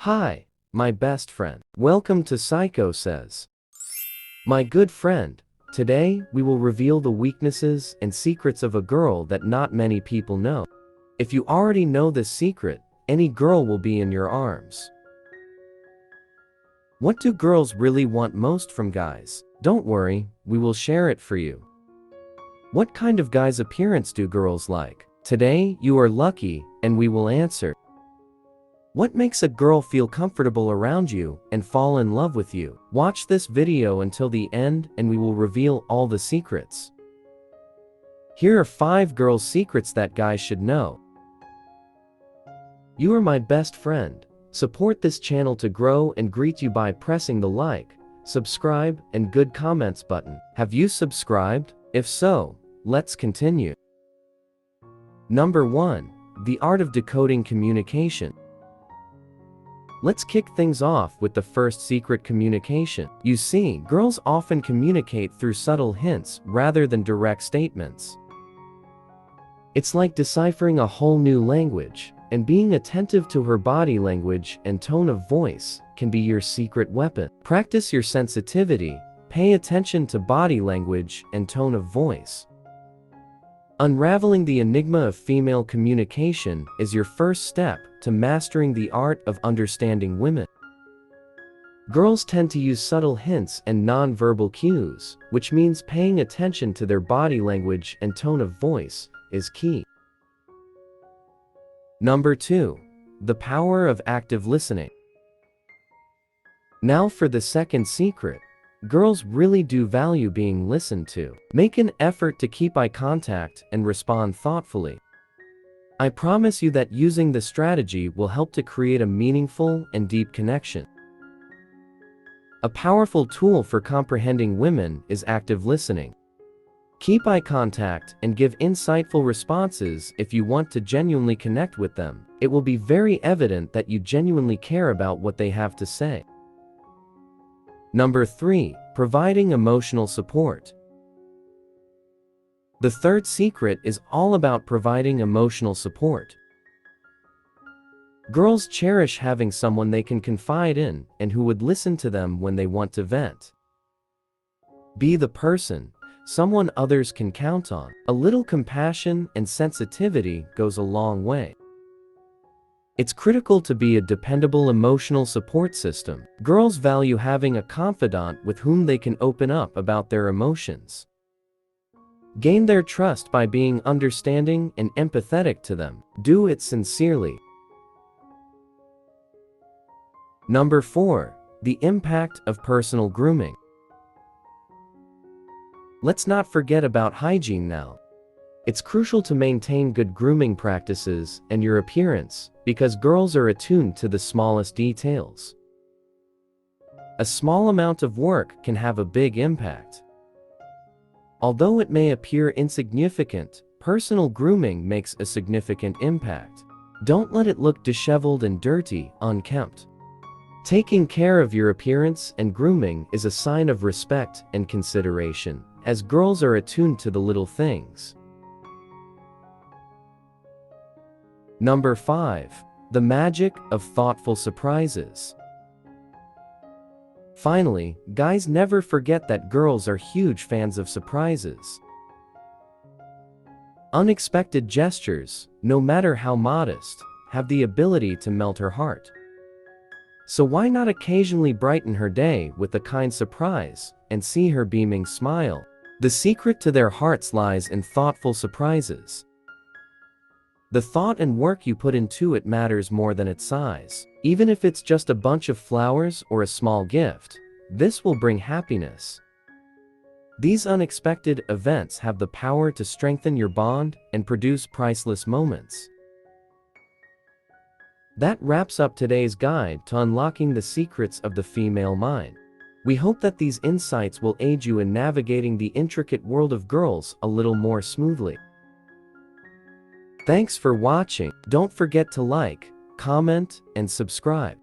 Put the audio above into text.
Hi, my best friend. Welcome to Psycho Says. My good friend, today we will reveal the weaknesses and secrets of a girl that not many people know. If you already know this secret, any girl will be in your arms. What do girls really want most from guys? Don't worry, we will share it for you. What kind of guy's appearance do girls like? Today you are lucky, and we will answer. What makes a girl feel comfortable around you and fall in love with you? Watch this video until the end and we will reveal all the secrets. Here are 5 girls' secrets that guys should know. You are my best friend. Support this channel to grow and greet you by pressing the like, subscribe, and good comments button. Have you subscribed? If so, let's continue. Number 1. The Art of Decoding Communication. Let's kick things off with the first secret: communication. You see, girls often communicate through subtle hints rather than direct statements. It's like deciphering a whole new language, and being attentive to her body language and tone of voice can be your secret weapon. Practice your sensitivity, pay attention to body language and tone of voice. Unraveling the enigma of female communication is your first step to mastering the art of understanding women. Girls tend to use subtle hints and non-verbal cues, which means paying attention to their body language and tone of voice is key. Number 2. The power of active listening. Now for the second secret. Girls really do value being listened to. Make an effort to keep eye contact and respond thoughtfully. I promise you that using the strategy will help to create a meaningful and deep connection. A powerful tool for comprehending women is active listening. Keep eye contact and give insightful responses if you want to genuinely connect with them. It will be very evident that you genuinely care about what they have to say. Number 3. Providing emotional support. The third secret is all about providing emotional support. Girls cherish having someone they can confide in and who would listen to them when they want to vent. Be the person, someone others can count on. A little compassion and sensitivity goes a long way. It's critical to be a dependable emotional support system. Girls value having a confidant with whom they can open up about their emotions. Gain their trust by being understanding and empathetic to them. Do it sincerely. Number 4. The impact of personal grooming. Let's not forget about hygiene now. It's crucial to maintain good grooming practices and your appearance, because girls are attuned to the smallest details. A small amount of work can have a big impact. Although it may appear insignificant, personal grooming makes a significant impact. Don't let it look disheveled and dirty, unkempt. Taking care of your appearance and grooming is a sign of respect and consideration, as girls are attuned to the little things. Number 5. The magic of thoughtful surprises. Finally, guys never forget that girls are huge fans of surprises. Unexpected gestures, no matter how modest, have the ability to melt her heart. So why not occasionally brighten her day with a kind surprise and see her beaming smile? The secret to their hearts lies in thoughtful surprises. The thought and work you put into it matters more than its size. Even if it's just a bunch of flowers or a small gift, this will bring happiness. These unexpected events have the power to strengthen your bond and produce priceless moments. That wraps up today's guide to unlocking the secrets of the female mind. We hope that these insights will aid you in navigating the intricate world of girls a little more smoothly. Thanks for watching. Don't forget to like, comment, and subscribe.